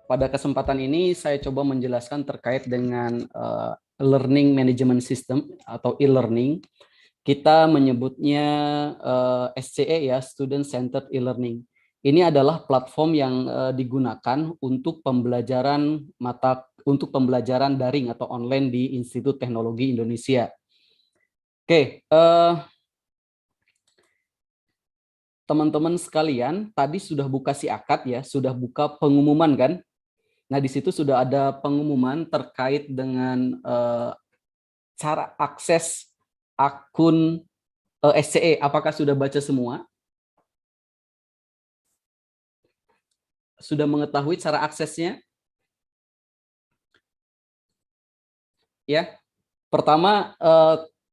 Pada kesempatan ini saya coba menjelaskan terkait dengan Learning Management System atau e-learning. Kita menyebutnya SCE ya, Student Centered E-Learning. Ini adalah platform yang digunakan untuk pembelajaran daring atau online di Institut Teknologi Indonesia. Oke, teman-teman sekalian, tadi sudah buka si akad ya, sudah buka pengumuman kan? Nah, di situ sudah ada pengumuman terkait dengan cara akses akun SCE. Apakah sudah baca semua? Sudah mengetahui cara aksesnya? Ya. Pertama,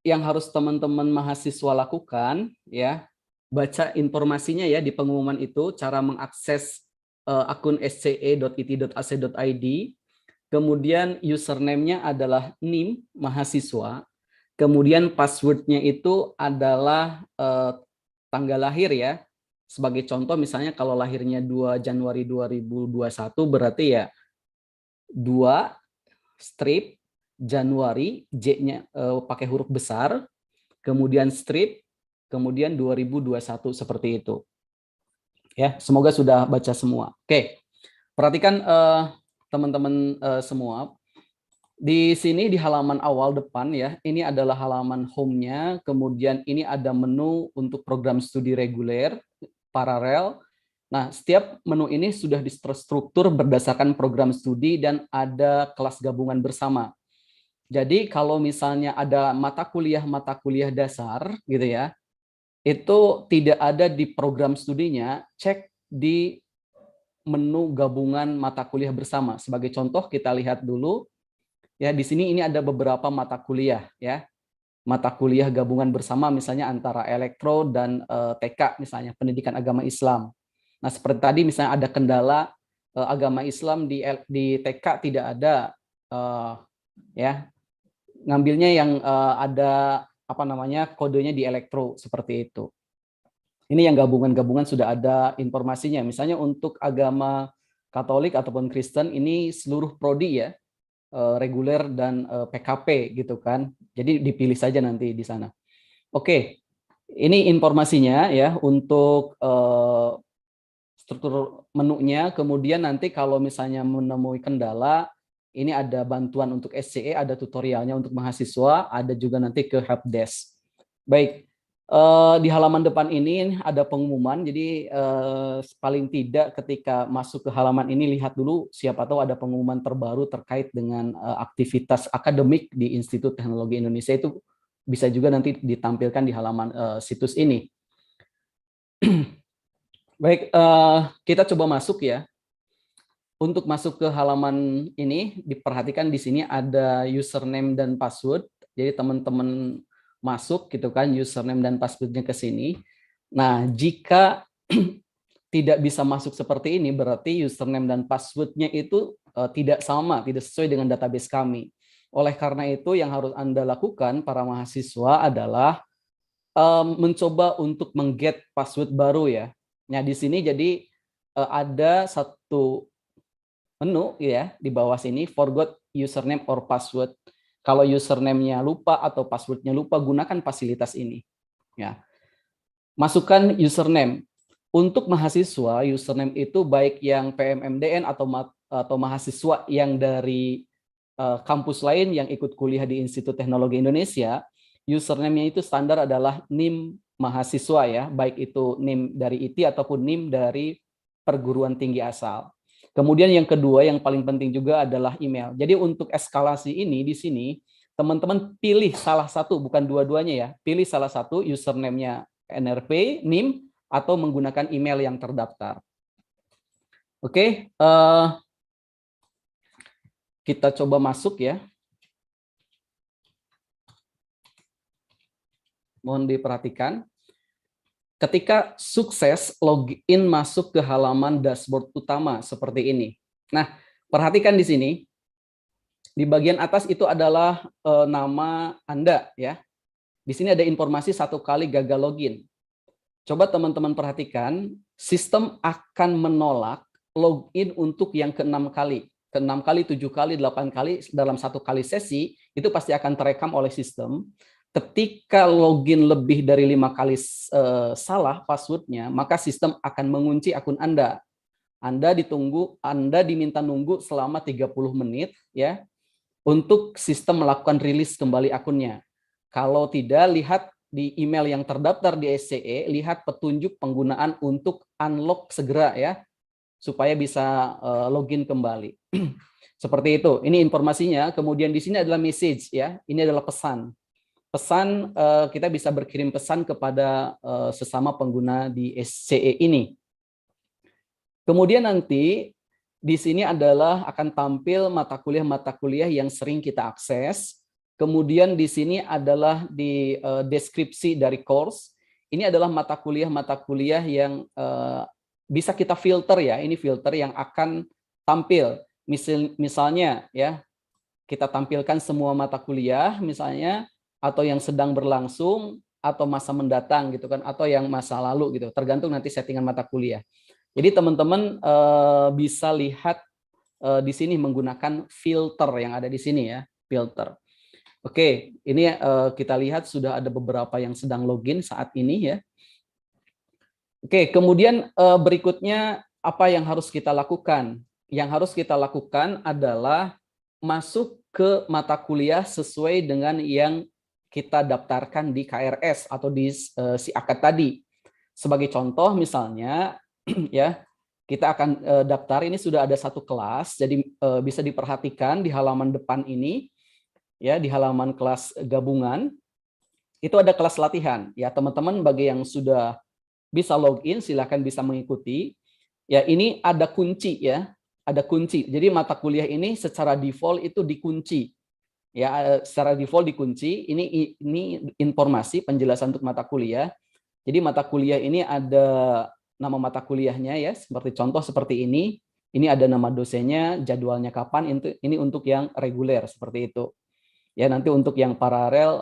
yang harus teman-teman mahasiswa lakukan, ya, baca informasinya ya di pengumuman itu, cara mengakses akun sce.it.ac.id. Kemudian username-nya adalah NIM mahasiswa. Kemudian password-nya itu adalah tanggal lahir ya. Sebagai contoh misalnya kalau lahirnya 2 Januari 2021 berarti ya 2 strip Januari, J-nya pakai huruf besar, kemudian strip, kemudian 2021 seperti itu. Ya, semoga sudah baca semua. Oke. Perhatikan teman-teman semua. Di sini di halaman awal depan ya, ini adalah halaman home-nya, kemudian ini ada menu untuk program studi reguler, paralel. Nah, setiap menu ini sudah distruktur berdasarkan program studi dan ada kelas gabungan bersama. Jadi kalau misalnya ada mata kuliah dasar gitu ya, itu tidak ada di program studinya, cek di menu gabungan mata kuliah bersama. Sebagai contoh kita lihat dulu. Ya, di sini ini ada beberapa mata kuliah ya. Mata kuliah gabungan bersama misalnya antara elektro dan TK misalnya pendidikan agama Islam. Nah, seperti tadi misalnya ada kendala agama Islam di TK tidak ada ya. Ngambilnya yang ada apa namanya kodenya di elektro seperti itu. Ini yang gabungan-gabungan sudah ada informasinya. Misalnya untuk agama Katolik ataupun Kristen ini seluruh prodi ya. Reguler dan PKP gitu kan. Jadi dipilih saja nanti di sana. Oke, ini informasinya ya untuk struktur menunya. Kemudian nanti kalau misalnya menemui kendala, ini ada bantuan untuk SCE, ada tutorialnya untuk mahasiswa, ada juga nanti ke helpdesk. Baik. Di halaman depan ini ada pengumuman, jadi paling tidak ketika masuk ke halaman ini lihat dulu siapa tahu ada pengumuman terbaru terkait dengan aktivitas akademik di Institut Teknologi Indonesia, itu bisa juga nanti ditampilkan di halaman situs ini. Baik, kita coba masuk ya. Untuk masuk ke halaman ini diperhatikan di sini ada username dan password, jadi teman-teman masuk gitu kan, username dan passwordnya ke sini. Nah, jika tidak bisa masuk seperti ini, berarti username dan passwordnya itu tidak sama, tidak sesuai dengan database kami. Oleh karena itu, yang harus Anda lakukan para mahasiswa adalah mencoba untuk mengget password baru ya. Nah, di sini jadi ada satu menu ya di bawah sini, forgot username or password. Kalau username-nya lupa atau password-nya lupa, gunakan fasilitas ini. Ya. Masukkan username. Untuk mahasiswa, username itu baik yang PMMDN atau mahasiswa yang dari kampus lain yang ikut kuliah di Institut Teknologi Indonesia, username-nya itu standar adalah NIM mahasiswa ya, baik itu NIM dari IT ataupun NIM dari perguruan tinggi asal. Kemudian yang kedua yang paling penting juga adalah email. Jadi untuk eskalasi ini di sini teman-teman pilih salah satu, bukan dua-duanya ya. Pilih salah satu, username-nya NRP, NIM, atau menggunakan email yang terdaftar. Oke, kita coba masuk ya. Mohon diperhatikan. Ketika sukses login masuk ke halaman dashboard utama seperti ini. Nah, perhatikan di sini. Di bagian atas itu adalah nama Anda ya. Di sini ada informasi 1 kali gagal login. Coba teman-teman perhatikan, sistem akan menolak login untuk yang ke-6 kali. Ke-6 kali, 7 kali, 8 kali dalam satu kali sesi, itu pasti akan terekam oleh sistem. Ketika login lebih dari 5 kali salah passwordnya, maka sistem akan mengunci akun Anda. Anda diminta nunggu selama 30 menit ya untuk sistem melakukan rilis kembali akunnya. Kalau tidak, lihat di email yang terdaftar di SCE, lihat petunjuk penggunaan untuk unlock segera ya, supaya bisa login kembali. Seperti itu. Ini informasinya. Kemudian di sini adalah message ya. Ini adalah pesan. Pesan kita bisa berkirim pesan kepada sesama pengguna di SCE ini. Kemudian nanti di sini adalah akan tampil mata kuliah yang sering kita akses. Kemudian di sini adalah di deskripsi dari course. Ini adalah mata kuliah yang bisa kita filter ya. Ini filter yang akan tampil. Misalnya ya, kita tampilkan semua mata kuliah misalnya, atau yang sedang berlangsung, atau masa mendatang gitu kan, atau yang masa lalu gitu. Tergantung nanti settingan mata kuliah. Jadi teman-teman bisa lihat di sini menggunakan filter yang ada di sini ya, filter. Oke, ini kita lihat sudah ada beberapa yang sedang login saat ini ya. Oke, kemudian berikutnya apa yang harus kita lakukan? Yang harus kita lakukan adalah masuk ke mata kuliah sesuai dengan yang kita daftarkan di KRS atau di si akad tadi. Sebagai contoh misalnya ya, kita akan daftar, ini sudah ada satu kelas, jadi bisa diperhatikan di halaman depan ini ya, di halaman kelas gabungan itu ada kelas latihan ya. Teman-teman bagi yang sudah bisa login silakan bisa mengikuti ya. Ini ada kunci ya, ada kunci. Jadi mata kuliah ini secara default itu dikunci ya, secara default dikunci. Ini informasi penjelasan untuk mata kuliah. Jadi mata kuliah ini ada nama mata kuliahnya ya, seperti contoh seperti ini. Ini ada nama dosennya, jadwalnya kapan. Ini untuk yang reguler seperti itu. Ya, nanti untuk yang paralel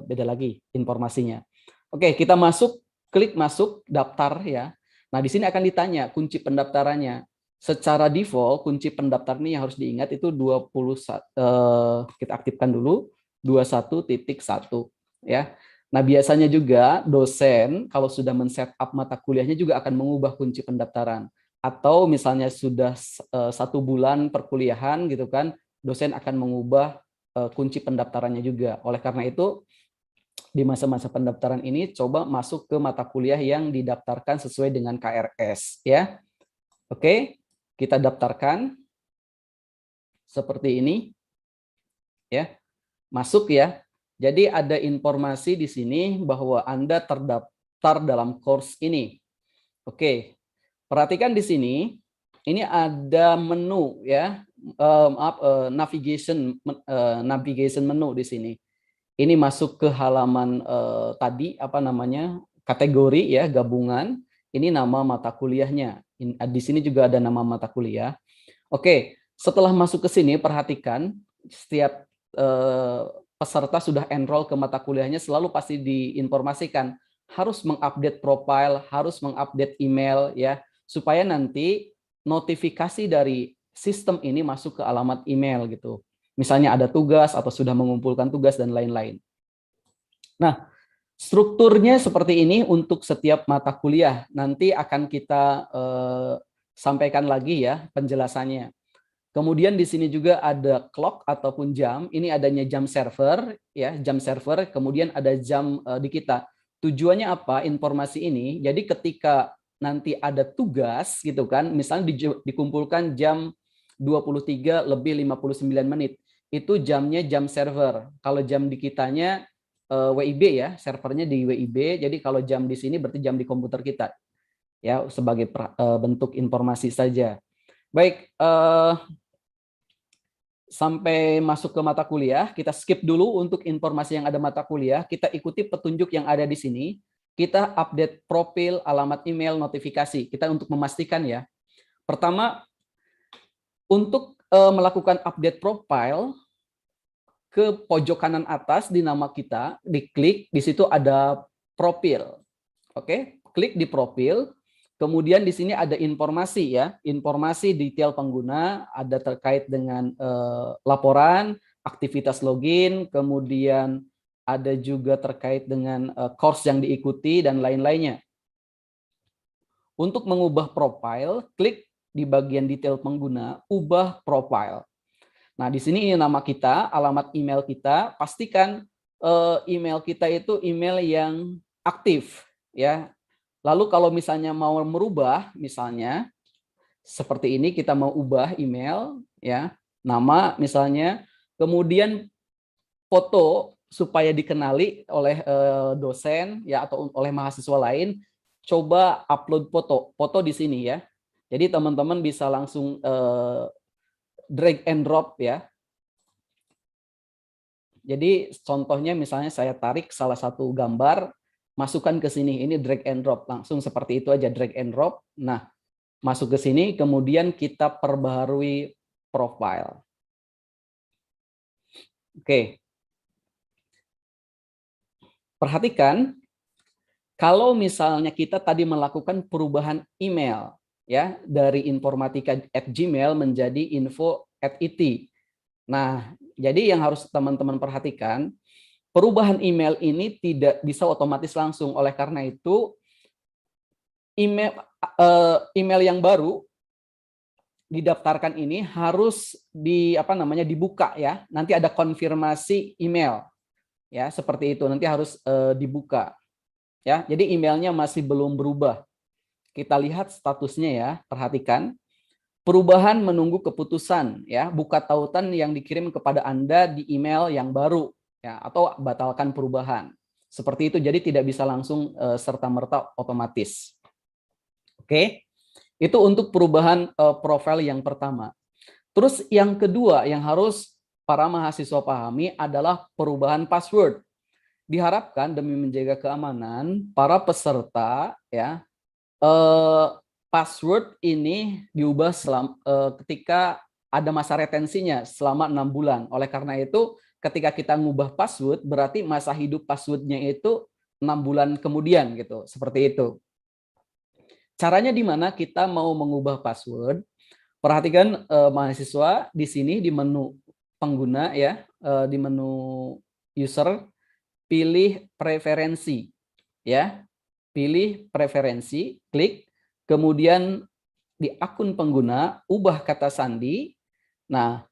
beda lagi informasinya. Oke, kita masuk, klik masuk daftar ya. Nah, di sini akan ditanya kunci pendaftarannya. Secara default kunci pendaftar ini yang harus diingat itu 21, kita aktifkan dulu 21.1 ya. Nah, biasanya juga dosen kalau sudah men-setup mata kuliahnya juga akan mengubah kunci pendaftaran. Atau misalnya sudah 1 bulan perkuliahan gitu kan, dosen akan mengubah kunci pendaftarannya juga. Oleh karena itu, di masa-masa pendaftaran ini coba masuk ke mata kuliah yang didaftarkan sesuai dengan KRS ya. Oke, kita daftarkan seperti ini ya. Masuk ya. Jadi ada informasi di sini bahwa Anda terdaftar dalam course ini. Oke. Perhatikan di sini, ini ada menu ya. Navigation menu di sini. Ini masuk ke halaman tadi apa namanya? Kategori ya, gabungan. Ini nama mata kuliahnya. Di sini juga ada nama mata kuliah. Oke, setelah masuk ke sini perhatikan setiap peserta sudah enroll ke mata kuliahnya selalu pasti diinformasikan harus mengupdate profile, harus mengupdate email ya, supaya nanti notifikasi dari sistem ini masuk ke alamat email gitu. Misalnya ada tugas atau sudah mengumpulkan tugas dan lain-lain. Nah, strukturnya seperti ini untuk setiap mata kuliah. Nanti akan kita sampaikan lagi ya penjelasannya. Kemudian di sini juga ada clock ataupun jam. Ini adanya jam server ya, jam server. Kemudian ada jam di kita. Tujuannya apa? Informasi ini. Jadi ketika nanti ada tugas gitu kan, misalnya dikumpulkan jam 23:59, itu jamnya jam server. Kalau jam di kitanya WIB ya, servernya di WIB. Jadi kalau jam di sini berarti jam di komputer kita. Ya, sebagai bentuk informasi saja. Baik, sampai masuk ke mata kuliah, kita skip dulu untuk informasi yang ada mata kuliah, kita ikuti petunjuk yang ada di sini, kita update profil, alamat email, notifikasi, kita untuk memastikan ya. Pertama, untuk melakukan update profile, ke pojok kanan atas di nama kita, diklik, di situ ada profil. Oke, klik di profil, Kemudian di sini ada informasi ya, informasi detail pengguna, ada terkait dengan laporan, aktivitas login, kemudian ada juga terkait dengan course yang diikuti dan lain-lainnya. Untuk mengubah profile, klik di bagian detail pengguna, ubah profile. Nah, di sini nama kita, alamat email kita, pastikan email kita itu email yang aktif ya. Lalu kalau misalnya mau merubah, misalnya seperti ini, kita mau ubah email ya, nama misalnya, kemudian foto supaya dikenali oleh dosen ya atau oleh mahasiswa lain, coba upload foto di sini ya. Jadi teman-teman bisa langsung drag and drop ya. Jadi contohnya misalnya saya tarik salah satu gambar, masukkan ke sini, ini drag and drop, langsung seperti itu aja, drag and drop. Nah, masuk ke sini, kemudian kita perbaharui profile. Oke. Perhatikan, kalau misalnya kita tadi melakukan perubahan email, ya, dari informatika@gmail menjadi info@it. Nah, jadi yang harus teman-teman perhatikan, perubahan email ini tidak bisa otomatis langsung. Oleh karena itu, email yang baru didaftarkan ini harus dibuka ya. Nanti ada konfirmasi email ya, seperti itu. Nanti harus dibuka ya. Jadi emailnya masih belum berubah. Kita lihat statusnya ya, perhatikan. Perubahan menunggu keputusan ya, buka tautan yang dikirim kepada Anda di email yang baru ya, atau batalkan perubahan. Seperti itu, jadi tidak bisa langsung serta-merta otomatis. Oke. Itu untuk perubahan profil yang pertama. Terus yang kedua yang harus para mahasiswa pahami adalah perubahan password. Diharapkan demi menjaga keamanan para peserta ya, password ini diubah ketika ada masa retensinya selama 6 bulan. Oleh karena itu, ketika kita ngubah password, berarti masa hidup passwordnya itu 6 bulan kemudian gitu, seperti itu. Caranya di mana kita mau mengubah password? Perhatikan mahasiswa di sini di menu pengguna ya, di menu user, pilih preferensi ya. Pilih preferensi, klik, kemudian di akun pengguna, ubah kata sandi. Nah,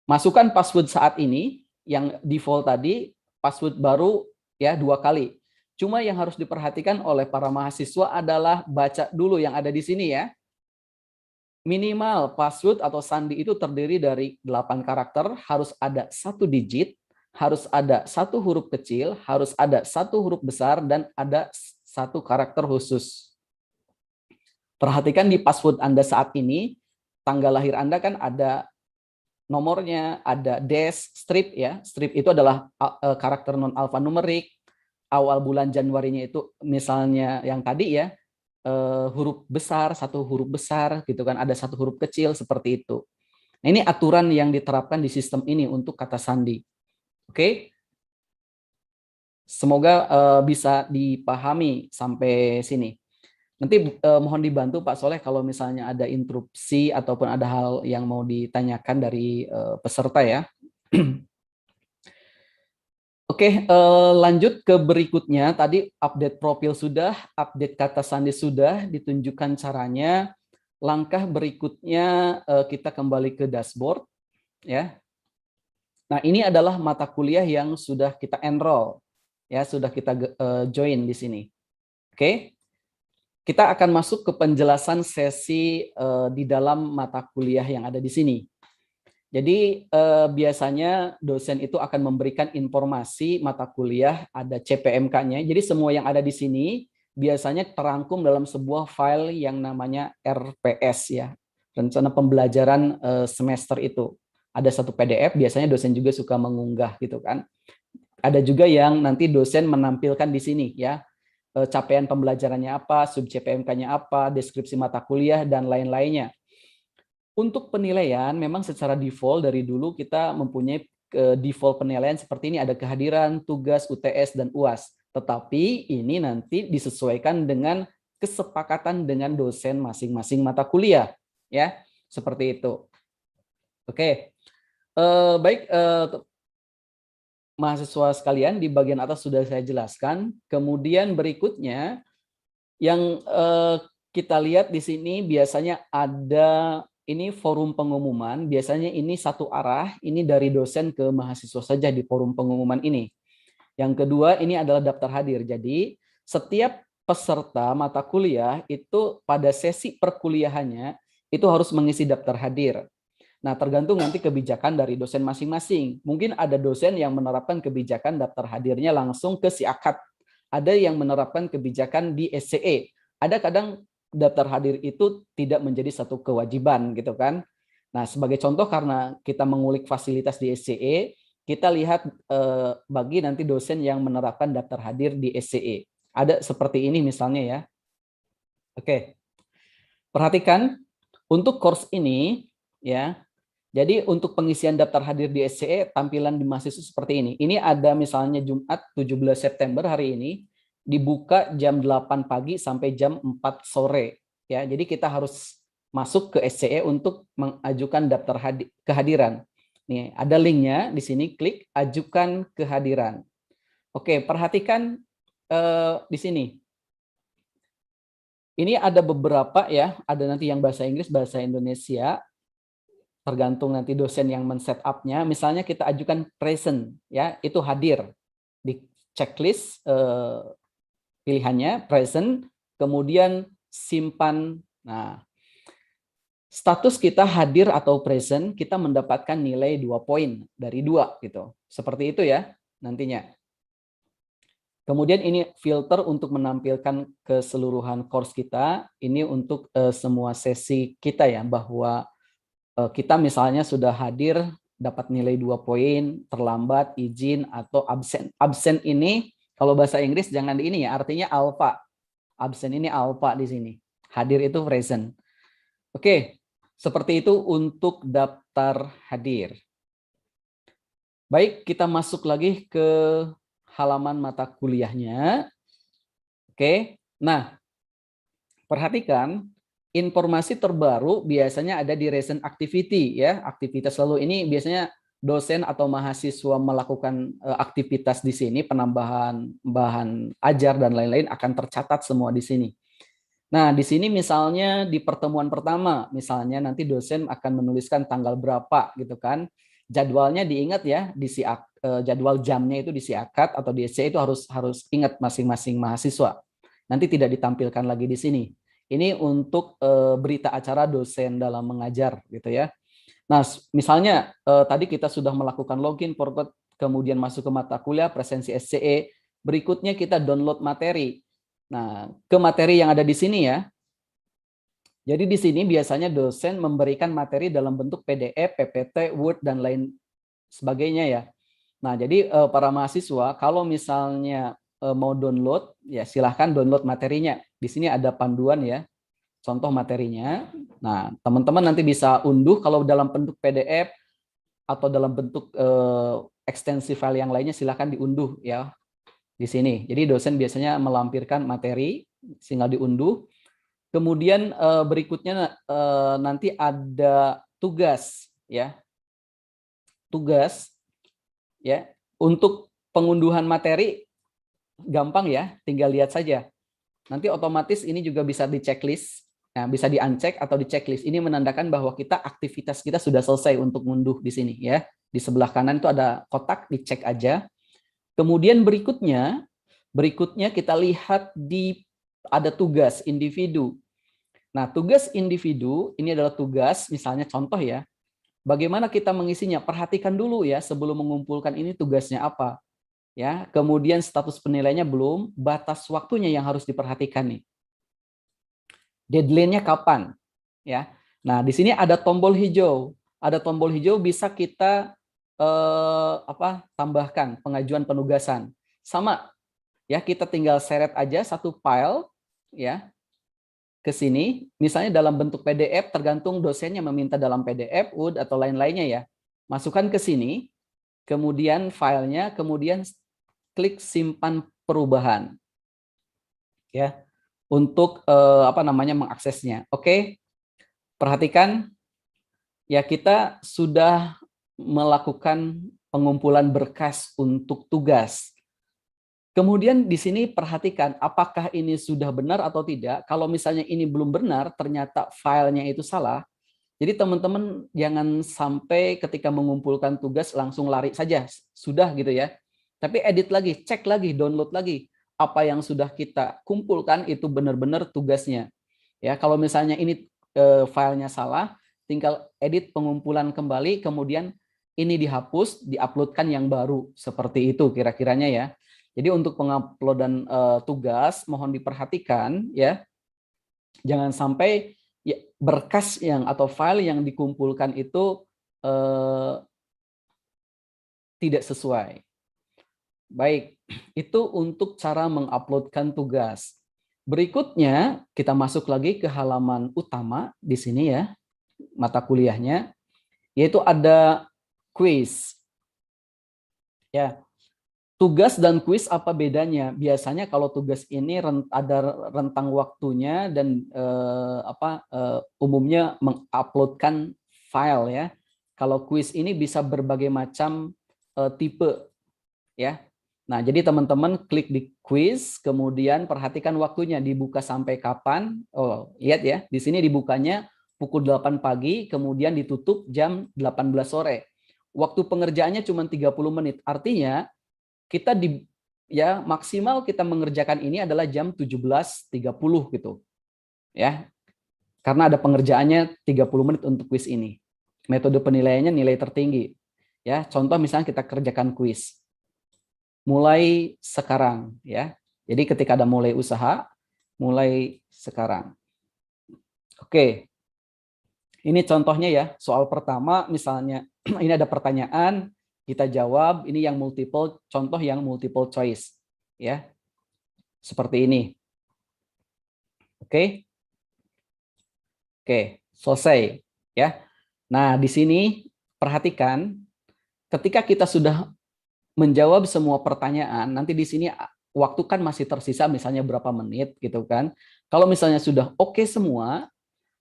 masukkan password saat ini, yang default tadi, password baru ya 2 kali. Cuma yang harus diperhatikan oleh para mahasiswa adalah baca dulu yang ada di sini ya. Minimal password atau sandi itu terdiri dari 8 karakter, harus ada 1 digit, harus ada 1 huruf kecil, harus ada 1 huruf besar, dan ada 1 karakter khusus. Perhatikan di password Anda saat ini, tanggal lahir Anda kan ada nomornya, ada dash, strip ya. Strip itu adalah karakter non alfanumerik. Awal bulan Januarinya itu misalnya yang tadi ya, huruf besar, 1 huruf besar gitu kan, ada 1 huruf kecil seperti itu. Nah, ini aturan yang diterapkan di sistem ini untuk kata sandi. Oke? Semoga bisa dipahami sampai sini. Nanti mohon dibantu Pak Soleh kalau misalnya ada interupsi ataupun ada hal yang mau ditanyakan dari peserta ya. Oke, lanjut ke berikutnya. Tadi update profil sudah, update kata sandi sudah, ditunjukkan caranya. Langkah berikutnya kita kembali ke dashboard ya. Nah, ini adalah mata kuliah yang sudah kita enroll ya, sudah kita join di sini. Oke. Kita akan masuk ke penjelasan sesi di dalam mata kuliah yang ada di sini. Jadi biasanya dosen itu akan memberikan informasi mata kuliah, ada CPMK-nya. Jadi semua yang ada di sini biasanya terangkum dalam sebuah file yang namanya RPS ya, rencana pembelajaran semester itu. Ada 1 PDF, biasanya dosen juga suka mengunggah gitu kan. Ada juga yang nanti dosen menampilkan di sini ya, capaian pembelajarannya apa, sub CPMK-nya apa, deskripsi mata kuliah, dan lain-lainnya. Untuk penilaian, memang secara default dari dulu kita mempunyai default penilaian seperti ini, ada kehadiran, tugas, UTS, dan UAS. Tetapi ini nanti disesuaikan dengan kesepakatan dengan dosen masing-masing mata kuliah, ya, seperti itu. Oke, baik, mahasiswa sekalian, di bagian atas sudah saya jelaskan. Kemudian berikutnya yang kita lihat di sini biasanya ada ini forum pengumuman. Biasanya ini satu arah, ini dari dosen ke mahasiswa saja di forum pengumuman ini. Yang kedua ini adalah daftar hadir. Jadi setiap peserta mata kuliah itu pada sesi perkuliahannya itu harus mengisi daftar hadir. Nah, tergantung nanti kebijakan dari dosen masing-masing. Mungkin ada dosen yang menerapkan kebijakan daftar hadirnya langsung ke si akad. Ada yang menerapkan kebijakan di SCE. Ada kadang daftar hadir itu tidak menjadi satu kewajiban gitu kan. Nah, sebagai contoh karena kita mengulik fasilitas di SCE, kita lihat bagi nanti dosen yang menerapkan daftar hadir di SCE. Ada seperti ini misalnya ya. Oke. Perhatikan untuk course ini ya. Jadi untuk pengisian daftar hadir di SCE, tampilan di mahasiswa seperti ini. Ini ada misalnya Jumat 17 September hari ini, dibuka jam 8 pagi sampai jam 4 sore. Ya, jadi kita harus masuk ke SCE untuk mengajukan daftar kehadiran. Nih, ada linknya di sini, klik ajukan kehadiran. Oke, perhatikan di sini. Ini ada beberapa ya, ada nanti yang bahasa Inggris, bahasa Indonesia, tergantung nanti dosen yang men-setupnya. Misalnya kita ajukan present, ya itu hadir di checklist pilihannya present, kemudian simpan. Nah, status kita hadir atau present, kita mendapatkan nilai 2 poin dari 2 gitu. Seperti itu ya nantinya. Kemudian ini filter untuk menampilkan keseluruhan course kita. Ini untuk semua sesi kita ya, bahwa kita misalnya sudah hadir dapat nilai 2 poin, terlambat, izin, atau absen. Absen ini kalau bahasa Inggris jangan di ini ya, artinya alpha. Absen ini alpha di sini. Hadir itu present. Oke, seperti itu untuk daftar hadir. Baik, kita masuk lagi ke halaman mata kuliahnya. Oke, nah perhatikan informasi terbaru biasanya ada di recent activity ya, aktivitas lalu ini biasanya dosen atau mahasiswa melakukan aktivitas di sini, penambahan bahan ajar dan lain-lain akan tercatat semua di sini. Nah, di sini misalnya di pertemuan pertama, misalnya nanti dosen akan menuliskan tanggal berapa gitu kan. Jadwalnya diingat ya, jadwal jamnya itu di akad atau di SC itu harus ingat masing-masing mahasiswa. Nanti tidak ditampilkan lagi di sini. Ini untuk berita acara dosen dalam mengajar gitu ya. Nah, misalnya tadi kita sudah melakukan login, forward, kemudian masuk ke mata kuliah, presensi SCE. Berikutnya kita download materi. Nah, ke materi yang ada di sini ya. Jadi di sini biasanya dosen memberikan materi dalam bentuk PDF, PPT, Word, dan lain sebagainya ya. Nah, jadi para mahasiswa kalau misalnya mau download, ya silahkan download materinya. Di sini ada panduan ya, contoh materinya. Nah, teman-teman nanti bisa unduh kalau dalam bentuk PDF atau dalam bentuk ekstensi file yang lainnya silahkan diunduh ya di sini. Jadi dosen biasanya melampirkan materi, tinggal diunduh. Kemudian berikutnya nanti ada tugas ya. Tugas ya. Untuk pengunduhan materi gampang ya, tinggal lihat saja. Nanti otomatis ini juga bisa di checklist. Nah, bisa di-uncheck atau di checklist. Ini menandakan bahwa aktivitas kita sudah selesai untuk ngunduh di sini ya. Di sebelah kanan itu ada kotak, dicek aja. Kemudian berikutnya kita lihat ada tugas individu. Nah, tugas individu ini adalah tugas, misalnya contoh ya. Bagaimana kita mengisinya? Perhatikan dulu ya sebelum mengumpulkan ini tugasnya apa. Ya, kemudian status penilaiannya belum, batas waktunya yang harus diperhatikan nih. Deadline-nya kapan? Ya. Nah, di sini ada tombol hijau. Ada tombol hijau bisa kita tambahkan pengajuan penugasan. Sama ya, kita tinggal seret aja satu file ya ke sini, misalnya dalam bentuk PDF, tergantung dosennya meminta dalam PDF, Word, atau lain-lainnya ya. Masukkan ke sini, kemudian filenya, kemudian klik simpan perubahan. Ya. untuk mengaksesnya. Oke, perhatikan ya, kita sudah melakukan pengumpulan berkas untuk tugas. Kemudian di sini perhatikan apakah ini sudah benar atau tidak. Kalau misalnya ini belum benar, ternyata filenya itu salah. Jadi teman-teman jangan sampai ketika mengumpulkan tugas langsung lari saja, sudah gitu ya. Tapi edit lagi, cek lagi, download lagi. Apa yang sudah kita kumpulkan itu benar-benar tugasnya. Ya, kalau misalnya ini filenya salah, tinggal edit pengumpulan kembali, kemudian ini dihapus, diuploadkan yang baru. Seperti itu kira-kiranya ya. Jadi untuk penguploadan tugas mohon diperhatikan ya, jangan sampai ya, berkas yang atau file yang dikumpulkan itu tidak sesuai. Baik, itu untuk cara menguploadkan tugas. Berikutnya kita masuk lagi ke halaman utama di sini ya, mata kuliahnya, yaitu ada quiz. Ya, tugas dan kuis apa bedanya? Biasanya kalau tugas ini ada rentang waktunya dan umumnya menguploadkan file ya. Kalau kuis ini bisa berbagai macam tipe ya. Nah, jadi teman-teman klik di kuis, kemudian perhatikan waktunya dibuka sampai kapan. Oh, lihat ya, di sini dibukanya pukul 8 pagi, kemudian ditutup jam 18 sore. Waktu pengerjaannya cuma 30 menit. Artinya kita maksimal kita mengerjakan ini adalah jam 17.30 gitu. Ya. Karena ada pengerjaannya 30 menit untuk kuis ini. Metode penilaiannya nilai tertinggi. Ya, contoh misalnya kita kerjakan kuis. Mulai sekarang ya. Jadi ketika ada mulai usaha, mulai sekarang. Oke. Ini contohnya ya, soal pertama misalnya ini ada pertanyaan, kita jawab, ini yang multiple, contoh yang multiple choice. Ya, seperti ini. Oke. Oke, selesai. Ya. Nah, di sini perhatikan, ketika kita sudah menjawab semua pertanyaan, nanti di sini waktu kan masih tersisa misalnya berapa menit gitu kan. Kalau misalnya sudah oke semua,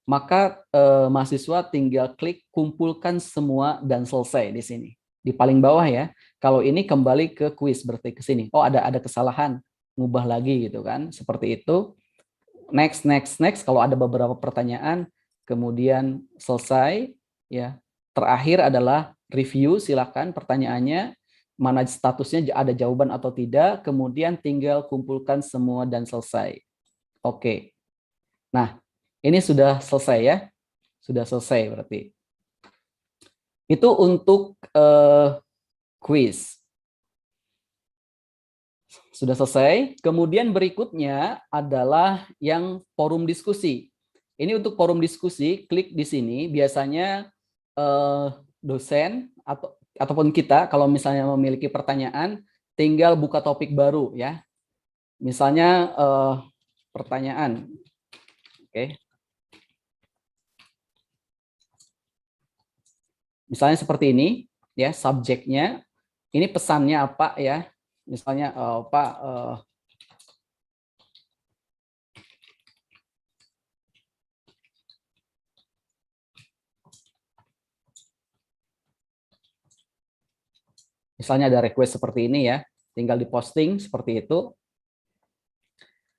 maka mahasiswa tinggal klik kumpulkan semua dan selesai di sini. Di paling bawah ya. Kalau ini kembali ke kuis, berarti ke sini. Oh, ada kesalahan, ngubah lagi gitu kan. Seperti itu. Next, next, next. Kalau ada beberapa pertanyaan, kemudian selesai ya. Terakhir adalah review, silakan pertanyaannya mana statusnya, ada jawaban atau tidak, kemudian tinggal kumpulkan semua dan selesai. Oke. Nah, ini sudah selesai ya. Sudah selesai berarti. Itu untuk quiz. Sudah selesai. Kemudian berikutnya adalah yang forum diskusi. Ini untuk forum diskusi, klik di sini. Biasanya dosen ataupun kita kalau misalnya memiliki pertanyaan, tinggal buka topik baru ya. Misalnya pertanyaan. Oke. Misalnya seperti ini ya, subjeknya. Ini pesannya apa ya? Misalnya misalnya ada request seperti ini ya, tinggal diposting seperti itu.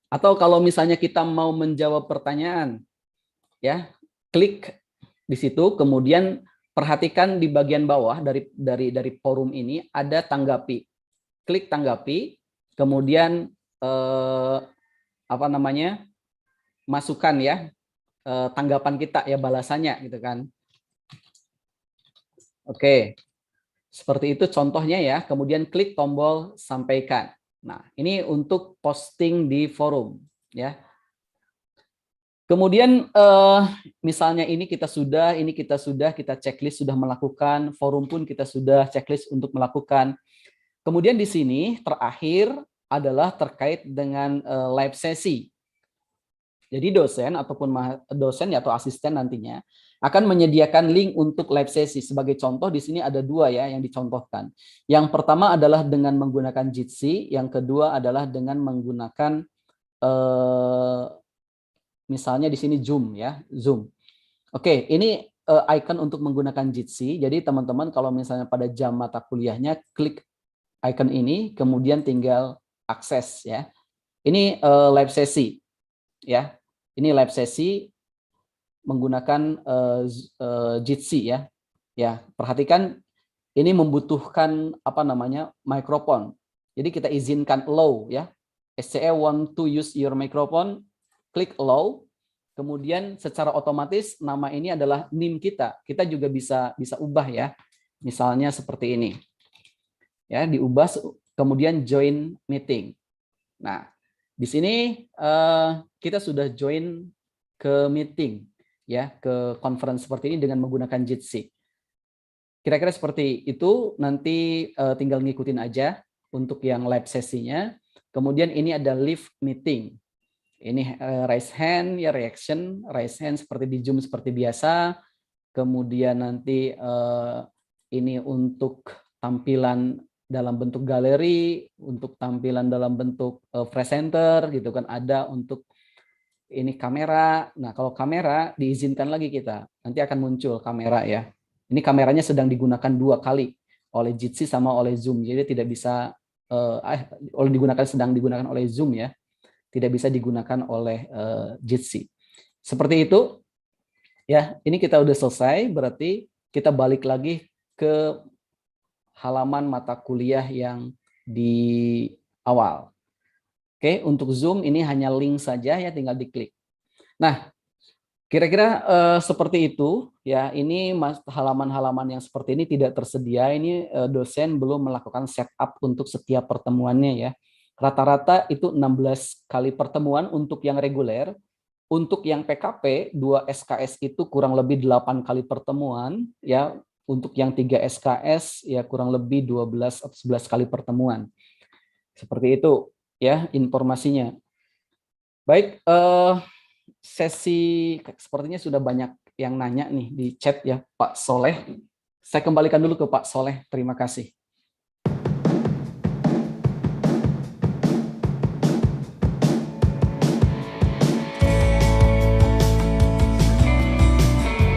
Atau kalau misalnya kita mau menjawab pertanyaan, ya klik di situ, kemudian perhatikan di bagian bawah dari forum ini ada tanggapi. Klik tanggapi, kemudian masukkan ya tanggapan kita ya, balasannya gitu kan. Oke, seperti itu contohnya ya. Kemudian klik tombol sampaikan. Nah, ini untuk posting di forum ya. Kemudian misalnya ini kita checklist sudah melakukan, forum pun kita sudah checklist untuk melakukan. Kemudian di sini terakhir adalah terkait dengan live sesi. Jadi dosen ataupun dosen atau asisten nantinya akan menyediakan link untuk live sesi. Sebagai contoh di sini ada dua ya yang dicontohkan. Yang pertama adalah dengan menggunakan Jitsi, yang kedua adalah dengan menggunakan misalnya di sini Zoom ya, Zoom. Oke, ini icon untuk menggunakan Jitsi. Jadi teman-teman kalau misalnya pada jam mata kuliahnya klik icon ini, kemudian tinggal akses ya. Ini live sesi ya. Ini live sesi menggunakan Jitsi ya. Ya, perhatikan ini membutuhkan apa namanya? Mikrofon. Jadi kita izinkan allow ya. SCE want to use your microphone, klik allow. Kemudian secara otomatis nama ini adalah NIM kita. Kita juga bisa ubah ya. Misalnya seperti ini. Ya, diubah kemudian join meeting. Nah, di sini kita sudah join ke meeting ya, ke conference seperti ini dengan menggunakan Jitsi. Kira-kira seperti itu, nanti tinggal ngikutin aja untuk yang live sesinya. Kemudian ini ada live meeting. Ini raise hand ya, reaction, raise hand seperti di Zoom seperti biasa. Kemudian nanti ini untuk tampilan dalam bentuk galeri, untuk tampilan dalam bentuk presenter gitu kan, ada untuk ini kamera. Nah, kalau kamera diizinkan lagi kita, nanti akan muncul kamera ya. Ini kameranya sedang digunakan 2 kali oleh Jitsi sama oleh Zoom. Jadi tidak bisa sedang digunakan oleh Zoom ya. Tidak bisa digunakan oleh Jitsi. Seperti itu. Ya, ini kita udah selesai, berarti kita balik lagi ke halaman mata kuliah yang di awal. Oke, untuk Zoom ini hanya link saja ya, tinggal diklik. Nah, kira-kira seperti itu ya. Ini halaman-halaman yang seperti ini tidak tersedia. Ini dosen belum melakukan setup untuk setiap pertemuannya ya. Rata-rata itu 16 kali pertemuan untuk yang reguler. Untuk yang PKP 2 SKS itu kurang lebih 8 kali pertemuan ya. Untuk yang 3 SKS ya kurang lebih 12 atau 11 kali pertemuan. Seperti itu ya informasinya. Baik, sesi sepertinya sudah banyak yang nanya nih di chat ya, Pak Soleh. Saya kembalikan dulu ke Pak Soleh. Terima kasih.